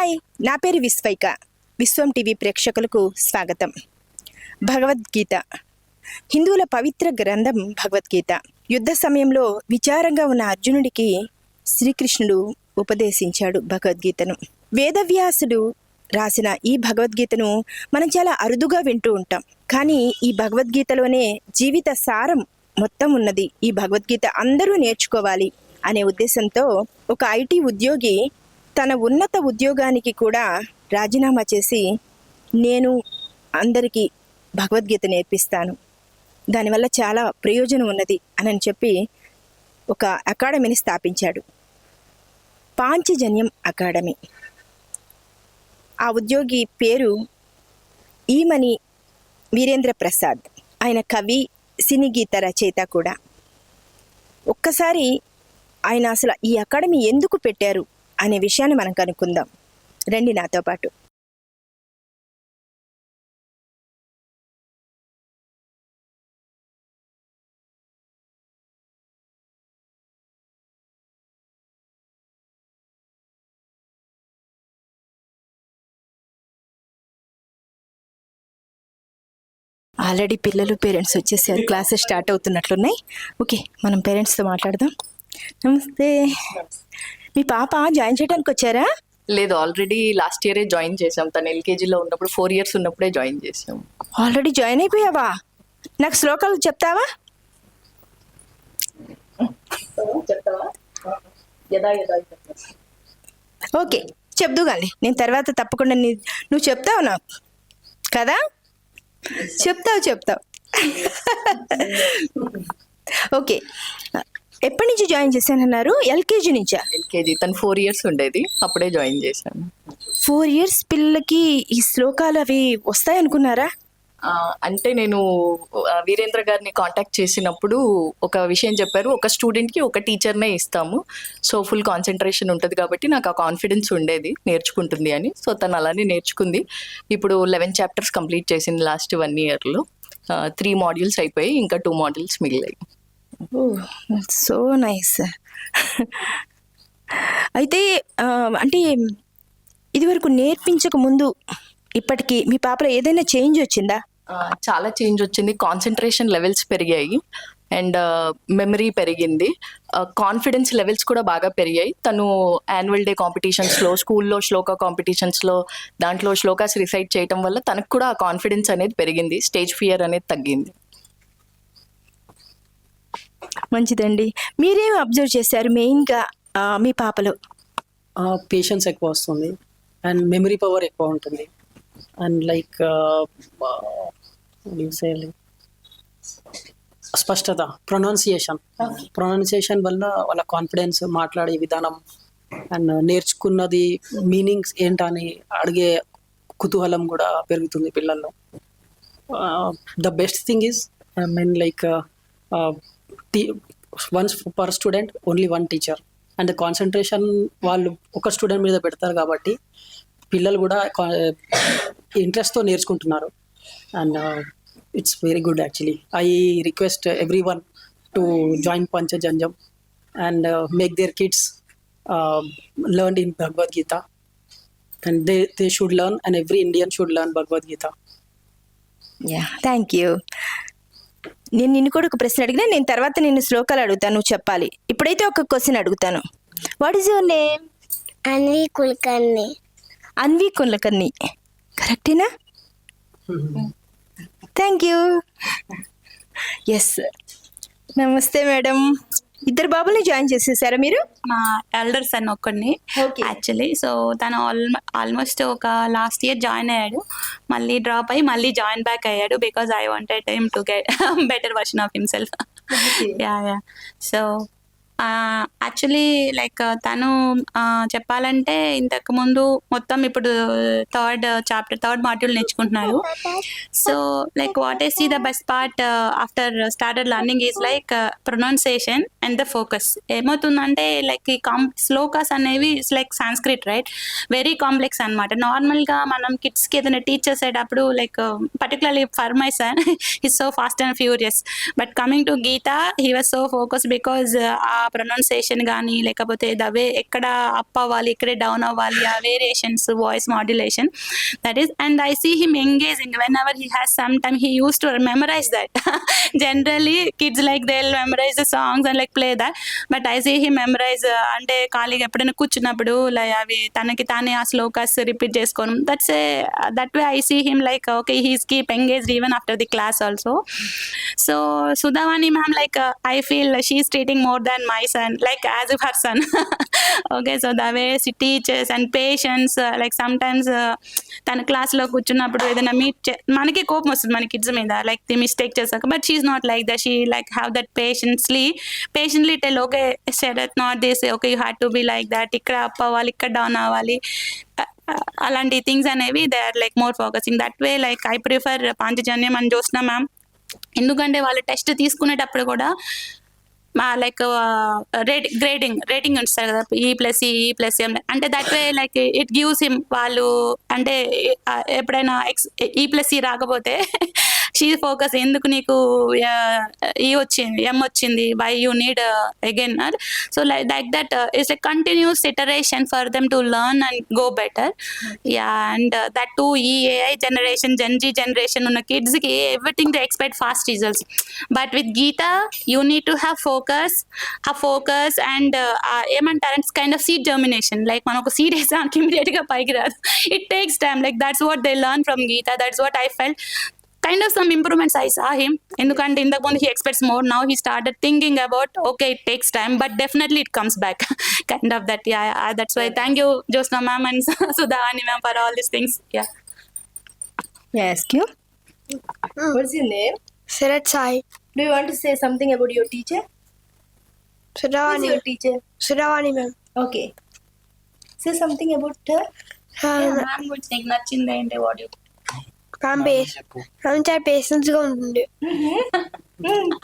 Hi, నా పేరు విశ్వైక. విశ్వం TV ప్రేక్షకులకు స్వాగతం. భగవద్గీత, హిందువుల పవిత్ర గ్రంథం భగవద్గీత. యుద్ధ సమయంలో విచారంగా ఉన్న అర్జునుడికి శ్రీకృష్ణుడు ఉపదేశించాడు భగవద్గీతను. వేదవ్యాసుడు రాసిన ఈ భగవద్గీతను మనం చాలా అరుదుగా వింటూ ఉంటాం. కానీ ఈ భగవద్గీతలోనే జీవిత సారం మొత్తం ఉన్నది. ఈ భగవద్గీత అందరూ నేర్చుకోవాలి అనే ఉద్దేశంతో ఒక ఐటీ ఉద్యోగి తన ఉన్నత ఉద్యోగానికి కూడా రాజీనామా చేసి నేను అందరికీ భగవద్గీత నేర్పిస్తాను, దానివల్ల చాలా ప్రయోజనం ఉన్నది అని చెప్పి ఒక అకాడమీని స్థాపించాడు, పాంచజన్యం అకాడమీ. ఆ ఉద్యోగి పేరు ఈమని వీరేంద్ర ప్రసాద్. ఆయన కవి, సినీ గీత రచయిత కూడా. ఒక్కసారి ఆయన అసలు ఈ అకాడమీ ఎందుకు పెట్టారు అనే విషయాన్ని మనం కనుక్కుందాం. రండి నాతో పాటు. ఆల్రెడీ పిల్లలు, పేరెంట్స్ వచ్చేసారు. Classes start అవుతున్నట్లున్నాయి. ఓకే, మనం పేరెంట్స్తో మాట్లాడదాం. నమస్తే. మీ పాప జాయిన్ చేయడానికి వచ్చారా? లేదు, ఆల్రెడీ లాస్ట్ ఇయరే జాయిన్ చేసాం. తను ఎల్కేజీలో ఉన్నప్పుడు 4 years ఉన్నప్పుడే జాయిన్ చేసాం. ఆల్రెడీ జాయిన్ అయిపోయావా? నాకు శ్లోకాలు చెప్తావా? ఓకే, చెప్దు కానీ నేను తర్వాత తప్పకుండా నువ్వు చెప్తావు నాకు కదా. చెప్తావు. ఓకే, ఎప్పటి నుంచి జాయిన్ చేశానన్నారు? ఎల్కేజీ నుంచా? ఎల్కేజీ. తను 4 years ఉండేది, అప్పుడే జాయిన్ చేశాను. 4 years పిల్లలకి ఈ శ్లోకాలు అవి వస్తాయి అనుకున్నారా? అంటే నేను వీరేంద్ర గారిని కాంటాక్ట్ చేసినప్పుడు ఒక విషయం చెప్పారు, ఒక స్టూడెంట్కి ఒక టీచర్నే ఇస్తాము, సో ఫుల్ కాన్సన్ట్రేషన్ ఉంటుంది కాబట్టి నాకు ఆ కాన్ఫిడెన్స్ ఉండేది నేర్చుకుంటుంది అని. సో తను అలానే నేర్చుకుంది. ఇప్పుడు 11 chapters కంప్లీట్ చేసింది లాస్ట్ 1 yearలో. 3 modules అయిపోయి, ఇంకా 2 modules మిగిలాయి. So nice. అయితే అంటే ఇదివరకు నేర్పించక ముందు ఇప్పటికి మీ పాపలో ఏదైనా చేంజ్ వచ్చిందా? చాలా చేంజ్ వచ్చింది. కాన్సన్ట్రేషన్ లెవెల్స్ పెరిగాయి అండ్ మెమరీ పెరిగింది. కాన్ఫిడెన్స్ లెవెల్స్ కూడా బాగా పెరిగాయి. తను యాన్యువల్ డే కాంపిటీషన్స్లో, స్కూల్లో శ్లోక కాంపిటీషన్స్లో దాంట్లో శ్లోకాస్ రిసైట్ చేయటం వల్ల తనకు కూడా ఆ కాన్ఫిడెన్స్ అనేది పెరిగింది. స్టేజ్ ఫియర్ అనేది తగ్గింది. మంచిదండి. మీరేం అబ్జర్వ్ చేశారు మెయిన్గా మీ పాపలో? పేషెన్స్ ఎక్కువ వస్తుంది అండ్ మెమరీ పవర్ ఎక్కువ ఉంటుంది అండ్ లైక్ స్పష్టత, ప్రొనౌన్సియేషన్ వల్ల వాళ్ళ కాన్ఫిడెన్స్, మాట్లాడే విధానం అండ్ నేర్చుకున్నది మీనింగ్స్ ఏంటని అడిగే కుతూహలం కూడా పెరుగుతుంది పిల్లల్లో. The best thing is like once per student only 1 teacher and concentration వాళ్ళు ఒక స్టూడెంట్ మీద పెడతారు కాబట్టి పిల్లలు కూడా ఇంట్రెస్ట్తో నేర్చుకుంటున్నారు and it's very good actually. I request everyone to join Panchajanyam and make their kids learn in Bhagavad Gita and they should learn and every Indian should learn Bhagavad Gita. Thank you. నేను నిన్ను కూడా ఒక ప్రశ్న అడిగినా, నేను తర్వాత నిన్ను శ్లోకాలు అడుగుతాను, నువ్వు చెప్పాలి. ఇప్పుడైతే ఒక క్వశ్చన్ అడుగుతాను. What is your name? Anvi Kulkarni. Anvi Kulkarni, కరెక్టేనా? Thank you. ఎస్. నమస్తే మేడం. 2 బాబుల్ని జాయిన్ చేసేసారా మీరు? మా ఎల్డర్ సన్ ఒక్కడిని యాక్చువల్లీ. సో తను ఆల్మోస్ట్ ఒక లాస్ట్ ఇయర్ జాయిన్ అయ్యాడు, మళ్ళీ డ్రాప్ అయ్యి మళ్ళీ జాయిన్ బ్యాక్ అయ్యాడు because I wanted him to get better version of himself. Yeah. So actually like తను చెప్పాలంటే ఇంతకు ముందు మొత్తం ఇప్పుడు థర్డ్ మాడ్యూల్ నేర్చుకుంటున్నారు. So like what I see the best part after started learning is like pronunciation and the focus. ఏమవుతుందంటే like ఈ శ్లోకాస్ అనేవి it's like Sanskrit, right? Very complex అనమాట. నార్మల్గా మనం కిడ్స్కి ఏదైనా టీచ్ చేసేటప్పుడు like particularly for my son is so fast and furious, but coming to Gita he was so focus because ఆ ప్రొనౌన్సియేషన్ కానీ లేకపోతే ద వే ఎక్కడ అప్ అవ్వాలి ఇక్కడే డౌన్ అవ్వాలి ఆ variations voice modulation that is and I see him engaging whenever he has some time he use to memorize that generally kids like they memorize the songs and like play that but I see him memorize అంటే ఖాళీగా ఎప్పుడైనా కూర్చున్నప్పుడు లైక్ అవి తనకి తానే ఆ slokas repeat చేసుకోవడం that way I see him like okay he's keep engaged even after the class also. So Sudhavani ma'am like I feel she's treating more than my son like as if her son. Okay, so the way she teaches and patience like sometimes తన క్లాస్లో కూర్చున్నప్పుడు ఏదైనా మనకి కోపం వస్తుంది మన kids మీద like the mistake చేసాక but she's not like that she like have that patiently tell okay said it not this okay you had to be like that ఇక్కడ అప్ అవ్వాలి ఇక్కడ డౌన్ అవ్వాలి అలాంటి థింగ్స్ అనేవి they are like more focusing that way like I prefer Panchajanyam అని చూస్తున్నా ma'am ఎందుకంటే వాళ్ళు టెస్ట్ తీసుకునేటప్పుడు కూడా లైక్ రేటింగ్ ఉంటుంది కదా E+C అంటే that way like it gives him వాళ్ళు అంటే ఎప్పుడైనా E+C రాకపోతే షీ ఫోకస్ ఎందుకు నీకు M వచ్చింది why you need again so like that it's a continuous iteration for them to learn and go better and that too ఈ AI generation Gen Z generation ఉన్న కిడ్స్కి everything to expect fast results but with Gita you need to have focus and ఏమంటారు it's kind of seed germination like మనం ఒక seed వేసానికి ఇమీడియట్గా పైకి రాదు it takes time like that's what they learn from Gita that's what I felt kind of some improvements I saw him ఎందుకంటే ఇంతకుముందు he expects more now he started thinking about okay it takes time but definitely it comes back kind of that that's why thank you Josna ma'am and Sudhavani ma'am for all these things May I ask you? What's your name? Sarat Sai. Do you want to say something about your teacher? Who's Sudhavani. your teacher? Sudhavani ma'am. Okay. Say something about her. ma'am గురించి నీకు నచ్చింది ఏంటి what you ma'am చాలా patience గా ఉంటుంది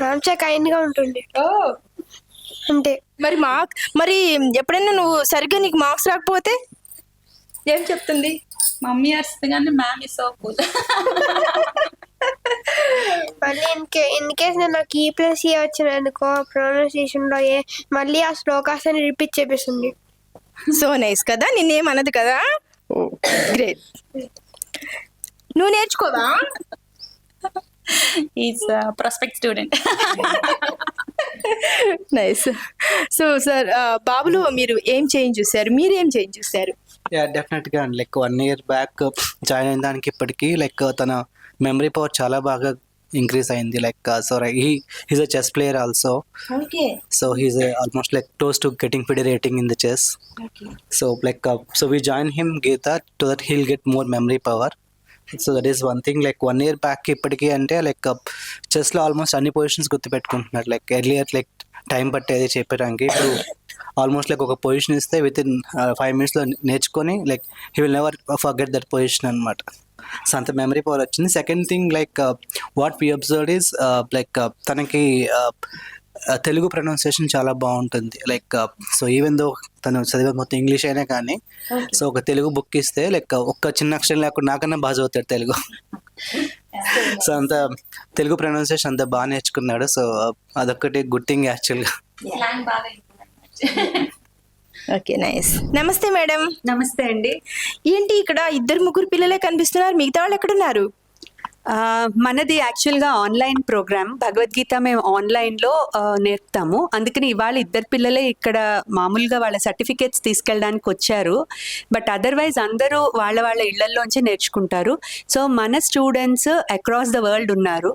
ma'am చాలా kind గా ఉంటుంది Oh. అంతే మరి ఎప్పుడైనా నువ్వు సరిగ్గా నీకు మార్క్స్ రాకపోతే ఏం చెప్తుంది మమ్మీ అరుస్తుంది కానీ మ్యామ్ ఇస్ సో కూల్ మళ్ళీ ఇన్ కేస్ నాకు E+C వచ్చినందుకో ప్రొనౌన్సియేషన్ లో మళ్ళీ ఆ శ్లోకాస్ అని రిపీట్ చేపిస్తుంది సో నైస్ కదా నిన్నేమన్నది కదా గ్రేట్ నువ్వు నేర్చుకోవా is prospect student nice so sir బాబులో మీరు ఏం చేంజ్ చూసారు మీరేం చేంజ్ చూసారు డెఫినెట్గా అండి లైక్ 1 year బ్యాక్ జాయిన్ అయిన దానికి ఇప్పటికీ లైక్ తన మెమరీ పవర్ చాలా బాగా ఇంక్రీజ్ అయింది like so he's a chess player also okay so he's almost like close to getting pretty rating in the chess so like so we join him Geeta to that he'll get more memory power so that is one thing like 1 year back ఇప్పటికీ అంటే like చెస్లో almost అన్ని positions గుర్తుపెట్టుకుంటున్నారు like earlier like time పట్టేది చెప్పడానికి ఇప్పుడు almost like ఒక position ఇస్తే విత్ ఇన్ 5 minutesలో నేర్చుకొని like he will never forget that position అనమాట సో అంత మెమరీ పవర్ వచ్చింది second thing like what we observe is like తనకి తెలుగు ప్రొనౌన్సియేషన్ చాలా బాగుంటుంది లైక్ సో ఈవెన్ దో తను చదివే మొత్తం ఇంగ్లీష్ అయినా కానీ సో ఒక తెలుగు బుక్ ఇస్తే లైక్ ఒక్క చిన్న అక్షరం లేకుండా నాకన్నా బాగా చదువుతాడు తెలుగు సో అంత తెలుగు ప్రొనౌన్సియేషన్ అంత బాగా నేర్చుకున్నాడు సో అదొక్కటి గుడ్ థింగ్ యాక్చువల్గా ఓకే నైస్ నమస్తే మేడం నమస్తే అండి ఏంటి ఇక్కడ 2-3 పిల్లలే కనిపిస్తున్నారు మిగతా వాళ్ళు ఎక్కడున్నారు మనది యాక్చువల్గా ఆన్లైన్ ప్రోగ్రామ్ భగవద్గీత మేము ఆన్లైన్లో నేర్పుతాము అందుకని ఇవాళ 2 పిల్లలే ఇక్కడ మామూలుగా వాళ్ళ సర్టిఫికేట్స్ తీసుకెళ్ళడానికి వచ్చారు బట్ అదర్వైజ్ అందరూ వాళ్ళ ఇళ్లల్లోంచి నేర్చుకుంటారు సో మన స్టూడెంట్స్ అక్రాస్ ద వరల్డ్ ఉన్నారు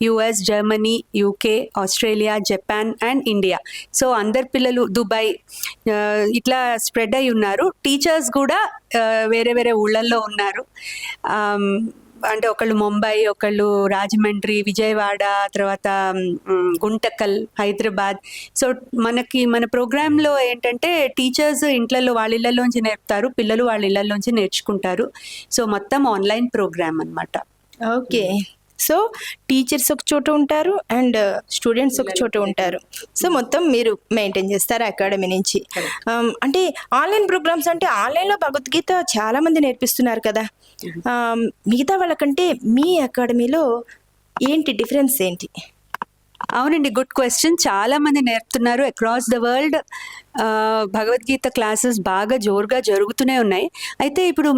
US Germany UK Australia Japan and India so అందరు పిల్లలు దుబాయ్ ఇట్లా స్ప్రెడ్ అయి ఉన్నారు టీచర్స్ కూడా వేరే వేరే ఊళ్ళల్లో ఉన్నారు అంటే ఒకళ్ళు ముంబై ఒకళ్ళు రాజమండ్రి విజయవాడ తర్వాత గుంటకల్ హైదరాబాద్ సో మన ప్రోగ్రాంలో ఏంటంటే టీచర్స్ ఇంట్లలో వాళ్ళ ఇళ్లలోంచి నేర్పుతారు పిల్లలు వాళ్ళ ఇళ్లలోంచి నేర్చుకుంటారు సో మొత్తం ఆన్లైన్ ప్రోగ్రామ్ అన్నమాట ఓకే సో టీచర్స్ ఒక చోట ఉంటారు అండ్ స్టూడెంట్స్ ఒక చోట ఉంటారు సో మొత్తం మీరు మెయింటైన్ చేస్తారు అకాడమీ నుంచి అంటే ఆన్లైన్ ప్రోగ్రామ్స్ అంటే ఆన్లైన్లో భగవద్గీత చాలా మంది నేర్పిస్తున్నారు కదా మిగతా వాళ్ళకంటే మీ అకాడమీలో ఏంటి డిఫరెన్స్ ఏంటి అవునండి, గుడ్ క్వశ్చన్. చాలా మంది నేర్పుతున్నారు across the world. Bhagavad Gita classes బాగా జోరుగా జరుగుతూనే ఉన్నాయి. అయితే ఇప్పుడు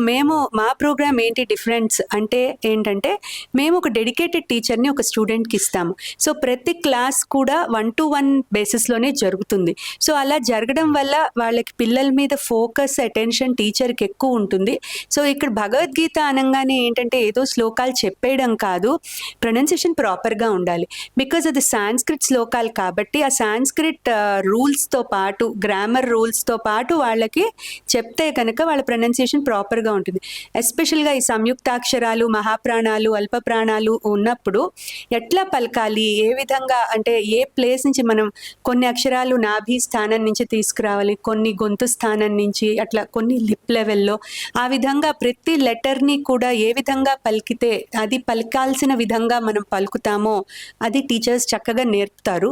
మా ప్రోగ్రామ్ ఏంటి డిఫరెన్స్ అంటే ఏంటంటే, మేము ఒక డెడికేటెడ్ టీచర్ని ఒక స్టూడెంట్కి ఇస్తాము. సో ప్రతి క్లాస్ కూడా 1-to-1 బేసిస్లోనే జరుగుతుంది. సో అలా జరగడం వల్ల వాళ్ళకి పిల్లల మీద ఫోకస్, అటెన్షన్ టీచర్కి ఎక్కువ ఉంటుంది. సో ఇక్కడ భగవద్గీత అనగానే ఏంటంటే ఏదో శ్లోకాలు చెప్పేయడం కాదు, ప్రొనౌన్సియేషన్ ప్రాపర్గా ఉండాలి. బికాజ్ అది సాంస్క్రిట్ శ్లోకాలు కాబట్టి ఆ సాంస్క్రిట్ రూల్స్తో పాటు, గ్రామర్ రూల్స్తో పాటు వాళ్ళకి చెప్తే కనుక వాళ్ళ ప్రొనౌన్సియేషన్ ప్రాపర్గా ఉంటుంది. ఎస్పెషల్గా ఈ సంయుక్తాక్షరాలు, మహాప్రాణాలు, అల్ప ప్రాణాలు ఉన్నప్పుడు ఎట్లా పలకాలి, ఏ విధంగా అంటే ఏ ప్లేస్ నుంచి మనం కొన్ని అక్షరాలు నాభి స్థానం నుంచి తీసుకురావాలి, కొన్ని గొంతు స్థానం నుంచి, అట్లా కొన్ని లిప్ లెవెల్లో, ఆ విధంగా ప్రతి లెటర్ని కూడా ఏ విధంగా పలికితే అది పలకాల్సిన విధంగా మనం పలుకుతామో అది టీచర్స్ చక్కగా నేర్పుతారు.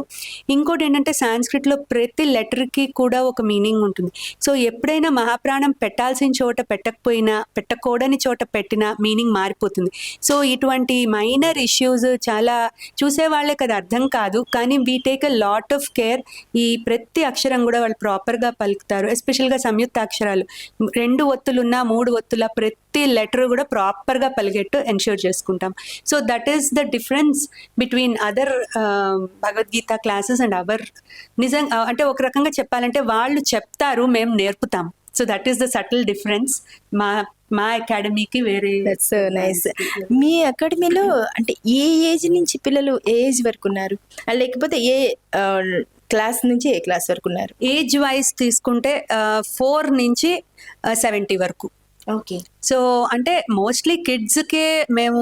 ఇంకోటి ఏంటంటే సాంస్క్రిట్లో ప్రతి లెటర్కి కూడా ఒక మీనింగ్ ఉంటుంది. సో ఎప్పుడైనా మహాప్రాణం పెట్టాల్సిన చోట పెట్టకపోయినా, పెట్టకూడని చోట పెట్టినా మీనింగ్ మారిపోతుంది. సో ఇటువంటి మైనర్ ఇష్యూస్ చాలా చూసే వాళ్ళకి అది అర్థం కాదు, కానీ we take a lot of care. ఈ ప్రతి అక్షరం కూడా వాళ్ళు ప్రాపర్గా పలుకుతారు. ఎస్పెషల్గా సంయుక్త అక్షరాలు 2 ఒత్తులున్నా 3 ఒత్తుల ప్రతి లెటర్ కూడా ప్రాపర్గా పలిగేట్టు ఎన్ష్యూర్ చేసుకుంటాం. So that is the difference between other Bhagavad Gita classes and our. నిజంగా అంటే ఒక రకంగా చెప్పాలంటే వాళ్ళు చెప్తారు, మేము నేర్పుతాం. So that is the subtle difference మా అకాడమీకి వేరే. That's nice. మీ అకాడమీలో అంటే ఏ ఏజ్ నుంచి పిల్లలు ఏ ఏజ్ వరకు ఉన్నారు, లేకపోతే ఏ క్లాస్ నుంచి ఏ క్లాస్ వరకు ఉన్నారు? ఏజ్ వైజ్ తీసుకుంటే 4 నుంచి 70 వరకు. ఓకే. సో అంటే మోస్ట్లీ కిడ్స్కే మేము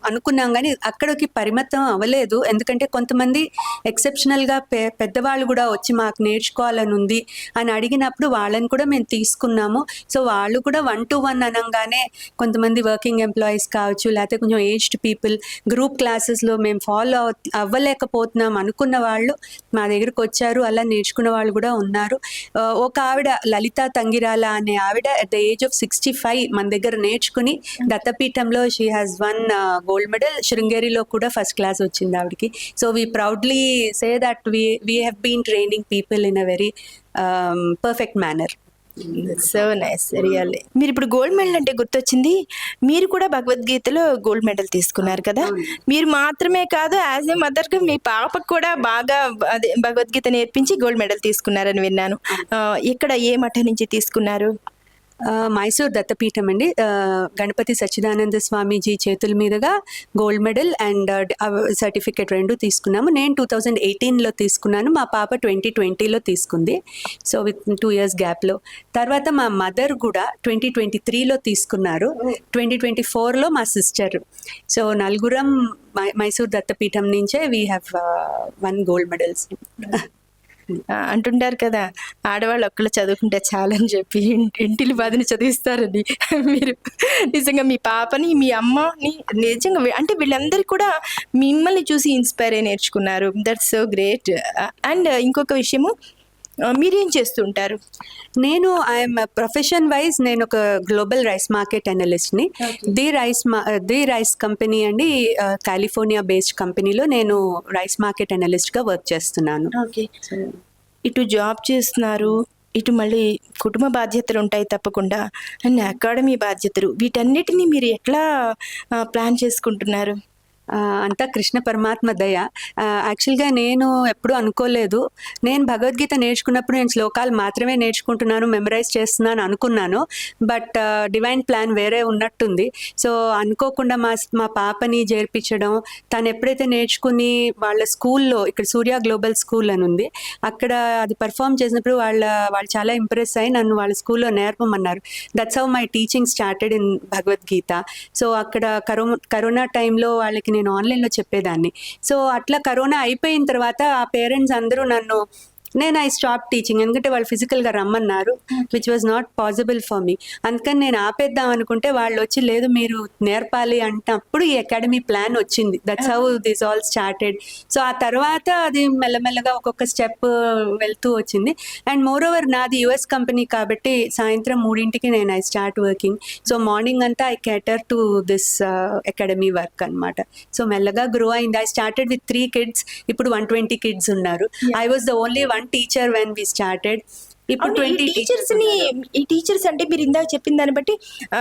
అనుకున్నాం, కానీ అక్కడికి పరిమితం అవ్వలేదు. ఎందుకంటే కొంతమంది ఎక్సెప్షనల్గా పెద్దవాళ్ళు కూడా వచ్చి మాకు నేర్చుకోవాలని ఉంది అని అడిగినప్పుడు వాళ్ళని కూడా మేము తీసుకున్నాము. సో వాళ్ళు కూడా 1-to-1 అనగానే కొంతమంది వర్కింగ్ ఎంప్లాయీస్ కావచ్చు, లేకపోతే కొంచెం ఏజ్డ్ పీపుల్, గ్రూప్ క్లాసెస్లో మేము ఫాలో అవ్వలేకపోతున్నాం అనుకున్న వాళ్ళు మా దగ్గరకు వచ్చారు. అలా నేర్చుకున్న వాళ్ళు కూడా ఉన్నారు. ఒక ఆవిడ లలితా తంగిరాల అనే ఆవిడ అట్ ద ఏజ్ ఆఫ్ 65 మన దగ్గర నేర్చుకుని దత్తపీఠంలో she has won gold medal. శృంగేరిలో కూడా ఫస్ట్ క్లాస్ వచ్చింది ఆవిడకి. So we proudly say that we have been training people in a very perfect manner. So nice, really. మీరు ఇప్పుడు గోల్డ్ మెడల్ అంటే గుర్తొచ్చింది, మీరు కూడా భగవద్గీతలో గోల్డ్ మెడల్ తీసుకున్నారు కదా. మీరు మాత్రమే కాదు, యాజ్ ఏ మదర్గా మీ పాపకు కూడా బాగా అదే భగవద్గీత నేర్పించి గోల్డ్ మెడల్ తీసుకున్నారని విన్నాను. ఇక్కడ ఏ మఠం నుంచి తీసుకున్నారు? మైసూర్ దత్తపీఠం అండి. గణపతి సచ్చిదానంద స్వామీజీ చేతుల మీదుగా గోల్డ్ మెడల్ అండ్ సర్టిఫికేట్ 2 తీసుకున్నాము. నేను 2018లో తీసుకున్నాను, మా పాప 2020లో తీసుకుంది. సో విత్ 2 years గ్యాప్లో. తర్వాత మా మదర్ కూడా 2023లో తీసుకున్నారు, 2024లో మా సిస్టర్. సో నలుగురం మైసూర్ దత్తపీఠం నుంచే వీ హ్యావ్ 1 gold medals. అంటుంటారు కదా, ఆడవాళ్ళు ఒక్కళ్ళు చదువుకుంటే చాలని చెప్పి ఇంటిలి బాధని చదివిస్తారని. మీరు నిజంగా మీ పాపని, మీ అమ్మని నిజంగా అంటే వీళ్ళందరికీ కూడా మిమ్మల్ని చూసి ఇన్స్పైర్ అయ్యి నేర్చుకున్నారు. That's so great. అండ్ ఇంకొక విషయము, మీరేం చేస్తుంటారు? నేను ఐఎమ్ ప్రొఫెషన్ వైజ్ నేను ఒక గ్లోబల్ రైస్ మార్కెట్ అనలిస్ట్ని. ది రైస్ కంపెనీ అండి, కాలిఫోర్నియా బేస్డ్ కంపెనీలో నేను రైస్ మార్కెట్ అనలిస్ట్గా వర్క్ చేస్తున్నాను. ఓకే. ఇటు జాబ్ చేస్తున్నారు, ఇటు మళ్ళీ కుటుంబ బాధ్యతలు ఉంటాయి తప్పకుండా, అండ్ అకాడమీ బాధ్యతలు, వీటన్నిటిని మీరు ఎట్లా ప్లాన్ చేసుకుంటున్నారు? అంతా కృష్ణ పరమాత్మ దయ. యాక్చువల్గా నేను ఎప్పుడూ అనుకోలేదు, నేను భగవద్గీత నేర్చుకున్నప్పుడు నేను శ్లోకాలు మాత్రమే నేర్చుకుంటున్నాను, మెమరైజ్ చేస్తున్నాను అనుకున్నాను. బట్ డివైన్ ప్లాన్ వేరే ఉన్నట్టుంది. సో అనుకోకుండా మా పాపని చేర్పించడం, తను ఎప్పుడైతే నేర్చుకుని వాళ్ళ స్కూల్లో, ఇక్కడ సూర్య గ్లోబల్ స్కూల్ అని ఉంది, అక్కడ అది పర్ఫామ్ చేసినప్పుడు వాళ్ళు చాలా ఇంప్రెస్ అయ్యి నన్ను వాళ్ళ స్కూల్లో నేర్పమన్నారు. That's how my teaching started in Bhagavad Gita. So అక్కడ కరోనా టైంలో వాళ్ళకి నేను ఆన్లైన్లో చెప్పేదాన్ని. సో అట్లా కరోనా అయిపోయిన తర్వాత ఆ పేరెంట్స్ అందరూ నన్ను నేను ఐ స్టాప్ టీచింగ్, ఎందుకంటే వాళ్ళు ఫిజికల్గా రమ్మన్నారు, which was not possible for me. అందుకని నేను ఆపేద్దాం అనుకుంటే వాళ్ళు వచ్చి లేదు మీరు నేర్పాలి అంటప్పుడు ఈ అకాడమీ ప్లాన్ వచ్చింది. That's how this all started. So ఆ తర్వాత అది మెల్లమెల్లగా ఒక్కొక్క స్టెప్ వెళ్తూ వచ్చింది. అండ్ మోర్ ఓవర్ నాది యుఎస్ కంపెనీ కాబట్టి సాయంత్రం 3ంటికి నేను I start working. So morning అంతా I cater to this academy work అనమాట. సో మెల్లగా గ్రో అయింది. ఐ స్టార్టెడ్ విత్ 3 kids, ఇప్పుడు 120 kids ఉన్నారు. I was the only 1 teacher when we started. ఇప్పుడు 20 టీచర్స్ ని, ఈ టీచర్స్ అంటే మీరు ఇందాక చెప్పిన దాన్ని బట్టి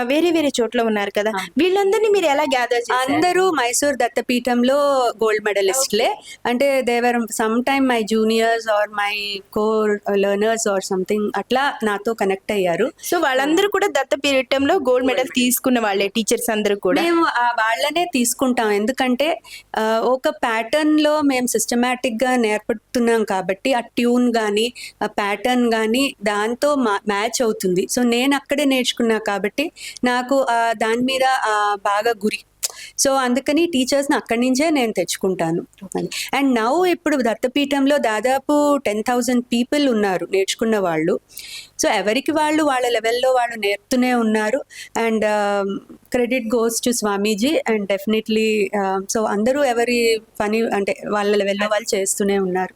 వేరే వేరే చోట్ల ఉన్నారు కదా, వీళ్ళందరినీ మీరు ఎలా గ్యాదర్ చేశారు? అందరూ మైసూర్ దత్తపీఠంలో గోల్డ్ మెడలిస్ట్లే. అంటే they were some time my juniors or my core learners or something అట్లా నాతో కనెక్ట్ అయ్యారు. సో వాళ్ళందరూ కూడా దత్తపీఠంలో గోల్డ్ మెడల్ తీసుకున్న వాళ్ళే టీచర్స్ అందరూ కూడా. మేము వాళ్ళనే తీసుకుంటాం, ఎందుకంటే ఒక ప్యాటర్న్ లో మేము సిస్టమేటిక్ గా నేర్పుతున్నాం కాబట్టి ఆ ట్యూన్ కానీ ఆ ప్యాటర్న్ కానీ దాంతో మ్యాచ్ అవుతుంది. సో నేను అక్కడే నేర్చుకున్నా కాబట్టి నాకు దాని మీద బాగా గురి. సో అందుకని టీచర్స్ని అక్కడి నుంచే నేను తెచ్చుకుంటాను. అండ్ నౌ ఇప్పుడు దత్తపీఠంలో దాదాపు 10,000 పీపుల్ ఉన్నారు నేర్చుకున్న వాళ్ళు. సో ఎవరికి వాళ్ళు వాళ్ళ లెవెల్లో వాళ్ళు నేర్పుతూనే ఉన్నారు. And credit goes to Swamiji. And definitely so అందరూ ఎవరి పని అంటే వాళ్ళ లెవెల్లో వాళ్ళు చేస్తూనే ఉన్నారు.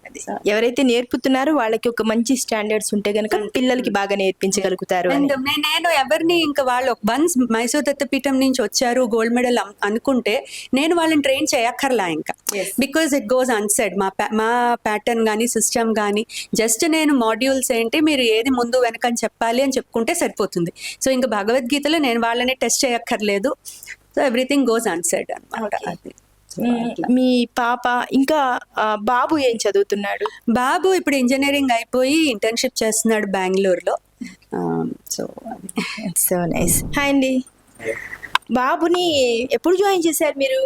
ఎవరైతే నేర్పుతున్నారో వాళ్ళకి ఒక మంచి స్టాండర్డ్స్ ఉంటే గనక పిల్లలకి బాగా నేర్పించగలుగుతారు. అండ్ నేను ఎవరిని ఇంకా వాళ్ళు వన్స్ మైసూర్ దత్తపీఠం నుంచి వచ్చారు గోల్డ్ మెడల్ అనుకుంటే నేను వాళ్ళని ట్రైన్ చేయక్కర్లా ఇంకా, బికాజ్ ఇట్ గోస్ అన్సెడ్. మా ప్యాటర్న్ కానీ సిస్టమ్ కానీ జస్ట్ నేను మాడ్యూల్స్ ఏంటి మీరు ఏది ముందు వెనకని చెప్పాలి అని చెప్పుకుంటే సరిపోతుంది. సో ఇంకా భగవద్గీతలో నేను వాళ్ళని టెస్ట్ చేయక్కర్లేదు. సో ఎవ్రీథింగ్ గోస్ అన్సెడ్ అనమాట. మీ పాప ఇంకా బాబు ఏం చదువుతున్నాడు? బాబు ఇప్పుడు ఇంజనీరింగ్ అయిపోయి ఇంటర్న్షిప్ చేస్తున్నాడు బెంగళూరులో. So nice. హాయ్ అండి. బాబుని ఎప్పుడు జాయిన్ చేశారు మీరు?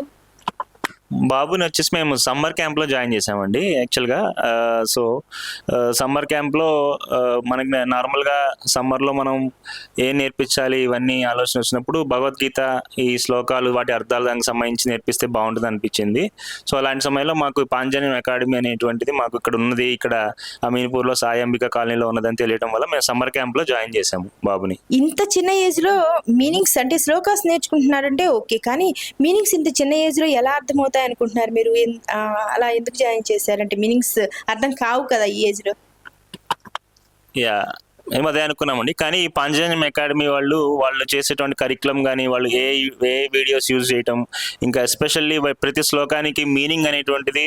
బాబుని వచ్చేసి మేము సమ్మర్ క్యాంప్లో జాయిన్ చేసామండి యాక్చువల్గా. సో సమ్మర్ క్యాంప్లో మనకి నార్మల్గా సమ్మర్లో మనం ఏం నేర్పించాలి ఇవన్నీ ఆలోచన వచ్చినప్పుడు భగవద్గీత ఈ శ్లోకాలు వాటి అర్థాలు దానికి సంబంధించి నేర్పిస్తే బాగుంటుంది అనిపించింది. సో అలాంటి సమయంలో మాకు పాంజన్యం అకాడమీ అనేటువంటిది మాకు ఇక్కడ ఉన్నది, ఇక్కడ అమీన్పూర్లో సాయి అంబిక కాలనీలో ఉన్నదని తెలియడం వల్ల మేము సమ్మర్ క్యాంప్లో జాయిన్ చేసాము బాబుని. ఇంత చిన్న ఏజ్లో మీనింగ్స్ అంటే శ్లోకాస్ నేర్చుకుంటున్నారంటే ఓకే, కానీ మీనింగ్స్ ఇంత చిన్న ఏజ్లో ఎలా అర్థమవుతాయి అనుకుంటున్నారు మీరు? అలా ఎందుకు జాయిన్ చేశారంటే మీనింగ్స్ అర్థం కావు కదా ఈ ఏజ్ లో. యా మేము అదే అనుకున్నామండి. కానీ ఈ పాంజన్యం అకాడమీ వాళ్ళు చేసేటువంటి కరికులం కానీ వాళ్ళు ఏ వీడియోస్ యూజ్ చేయటం, ఇంకా ఎస్పెషల్లీ ప్రతి శ్లోకానికి మీనింగ్ అనేటువంటిది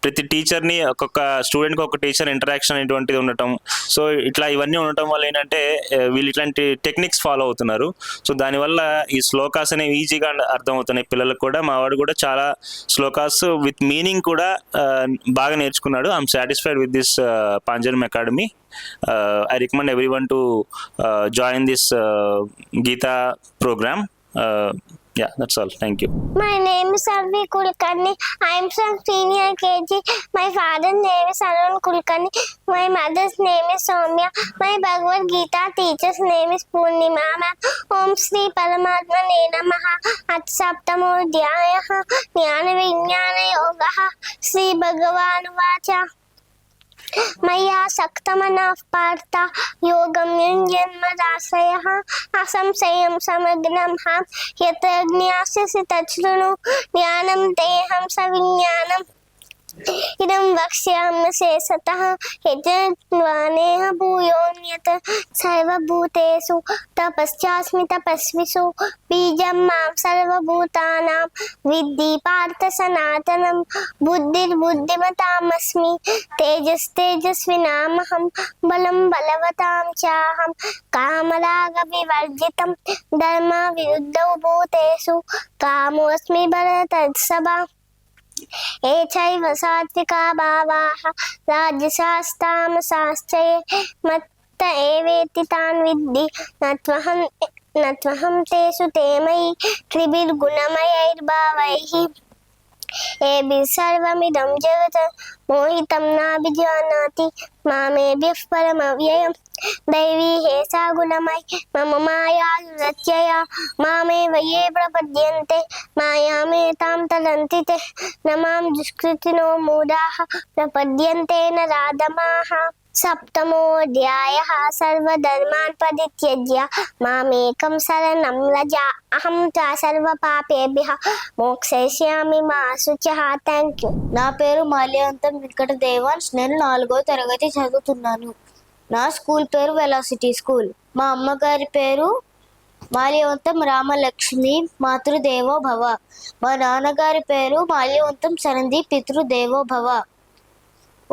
ప్రతి టీచర్ని ఒక్కొక్క స్టూడెంట్కి ఒక టీచర్ ఇంటరాక్షన్ అనేటువంటిది ఉండటం. సో ఇట్లా ఇవన్నీ ఉండటం వల్ల ఏంటంటే వీళ్ళు ఇట్లాంటి టెక్నిక్స్ ఫాలో అవుతున్నారు. సో దానివల్ల ఈ శ్లోకాస్ అనేవి ఈజీగా అర్థమవుతున్నాయి పిల్లలకు కూడా. మా వాడు కూడా చాలా శ్లోకాస్ విత్ మీనింగ్ కూడా బాగా నేర్చుకున్నాడు. I'm satisfied with this Panchajanyam academy. I recommend everyone to join this Gita program. Yeah, that's all. Thank you. My name is Sarvi Kulkarni. I am from senior KG. My father's name is Arun Kulkarni. My mother's name is Soumya. My Bhagavad Gita teacher's name is Purnima ma'am. Om Shri Paramatmane Namaha. At Saptamodhyayah Jnana Vijnana Yogaha. Shri Bhagavan Vacha. मया सक्तमनः पार्थ योगं युञ्जन्मदाश्रयः असंशयं समग्नं हां यत्र ज्ञास्यसि तच्छृणु ज्ञानं तेऽहं सविज्ञानम् इदं वक्ष्यामि शेषतः यज्ञवानेह भूयोऽन्यत् सर्वभूतेषु तपश्चास्मि तपस्विषु बीजं मां सर्वभूतानां विद्धि पार्थ सनातनं बुद्धिर्बुद्धिमतामस्मि तेजस्तेजस्विनामहं बलं बलवतां चाहं कामरागविवर्जितं धर्मविरुद्धौ भूतेषु कामोऽस्मि भरतर्षभा ये चैव सात्विका भावाः राजसास्तामसाश्चये मत्त एवेति तान् विद्धि न त्वहं तेषु ते मयि त्रिभिर्गुणमयैर्भावैः एभिः सर्वमिदं जगत् मोहितं नाभिजानाति मामेभ्यः परमव्ययम् दैवी हेसा गुणमयी मम माया प्रत्यया मामेव ये प्रपद्यन्ते मायामेतां तदन्ति ते न मां दुष्कृतिनो मूढाः प्रपद्यन्ते न राधमाः सप्तमोऽध्यायः सर्वधर्मान् परित्यज्य मामेकं शरणं व्रज अहं च सर्वपापेभ्यः మోక్షయిష్యామి మా శుచః. Thank you. నా పేరు మాల్యవంతం వెంకట దేవాన్స్. నేను 4వ తరగతి చదువుతున్నాను. నా స్కూల్ పేరు వెలాసిటీ స్కూల్. మా అమ్మగారి పేరు మాల్యవంతం రామలక్ష్మి మాతృదేవో భవ. మా నాన్నగారి పేరు మాల్యవంతం సరంది పితృదేవో భవ.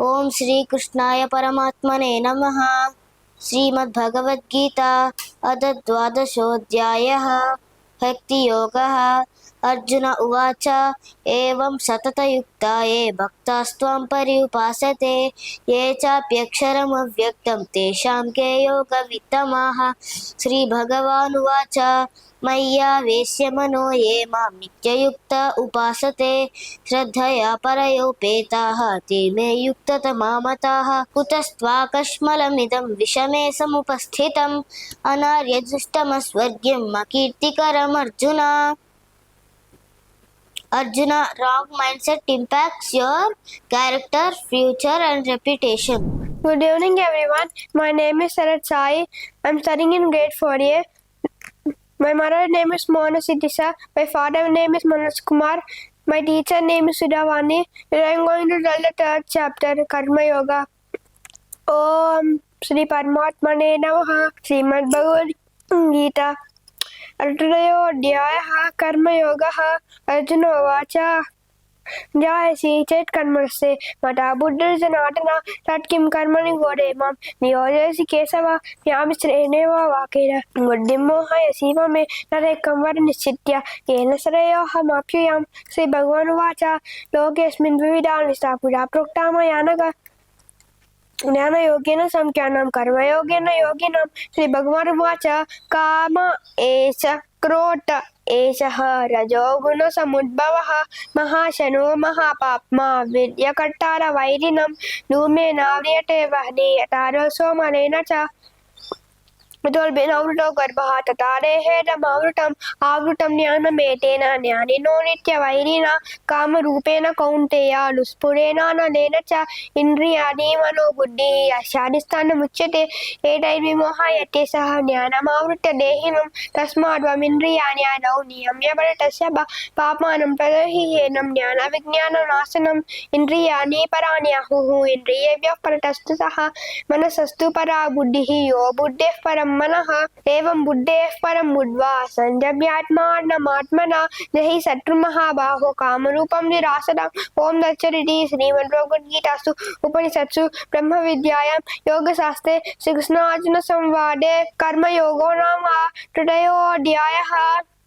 ఓం శ్రీకృష్ణాయ పరమాత్మనే నమః. శ్రీమద్భగవద్గీత అథ ద్వాదశోऽధ్యాయः భక్తియోగः. అర్జున ఉవాచ ఏవం సతతయుక్తా ఏ భక్తాస్త్వాం పర్యుపాసతే ఏ చాప్యక్షరమవ్యక్తం తేషాం కే యోగవిత్తమాః. శ్రీభగవానువాచ మయ్యావేశ్య మనో ఏ మాం నిత్యయుక్త ఉపాసతే శ్రద్ధయా పరయోపేతాః ते मे युक्ततमा मताः. कुतस्त्वाकश्मलमिदं विषमे समुपस्थितम् अनार्यदृष्टमस्वर्ग्यं अकीर्तिकरमर्जुन. Arjuna, wrong mindset impacts your character, future and reputation. Good evening, everyone. My name is Sarat Sai. I'm studying in grade 4A. My mother name is Mona Siddhisa. My father name is Manoj Kumar. My teacher name is Sudhavani. And I'm going to tell the 3rd chapter, Karma Yoga. Om Shri Paramatmane Namaha. Srimad Bhagavad Gita. अर्जुनयोऽध्यायः कर्मयोगः. Arjun उवाच जायसि चेत् कर्मणस्ते मता बुद्धिर्जनार्दन तत्किं कर्मणि घोरे मां नियोजयसि केशव यामि श्रेणेव वाकेन बुद्धिं मोहयसीव मे नरेकं वर निश्चित्य येन श्रेयोऽहमाप्नुयाम्. श्रीभगवानुवाच लोकेऽस्मिन् विविधा निष्ठा पुरा प्रोक्ता मया नघ ज्ञानयोगेन संख्यानां कर्मयोगेन योगिनां. श्रीभगवानुवाच काम एष क्रोध एषः रजोगुणसमुद्भवः महाशनो महापाप्मा विद्यकट्टारवैरिणं धूमेनाव्रियते वह्नि यथा सोमनेन च विदोल्बेनावृतो गर्भः तथा देहेदमावृतम् आवृतं ज्ञानमेतेन ज्ञानिनो नित्यवैरिणा कामरूपेण कौन्तेय दुष्पुरेणानलेन च इन्द्रियाणि मनोबुद्धिः यस्याधिष्ठानमुच्यते एतैर्विमोहयते सः ज्ञानमावृत्य देहिनं तस्माद्वमिन्द्रियाणि आदौ नियम्य परतस्य पापानं प्रदह्येनं ज्ञानविज्ञाननाशनम् इन्द्रियाणि पराणि आहुः इन्द्रियेभ्यः परतस्तु सः मनसस्तु परा बुद्धिः यो बुद्धेः परं मनः एवं बुद्धेः परं बुद्ध्वा संयम्यात्मानमात्मना जहि शत्रुमहाबाहो कामरूपं निरासदम्. ओम तत्सदिति श्रीमद्भगवद्गीतासु उपनिषत्सु ब्रह्मविद्यायां योगशास्त्रे श्रीकृष्णार्जुन संवादे कर्मयोगो नाम तृतीयोऽध्यायः.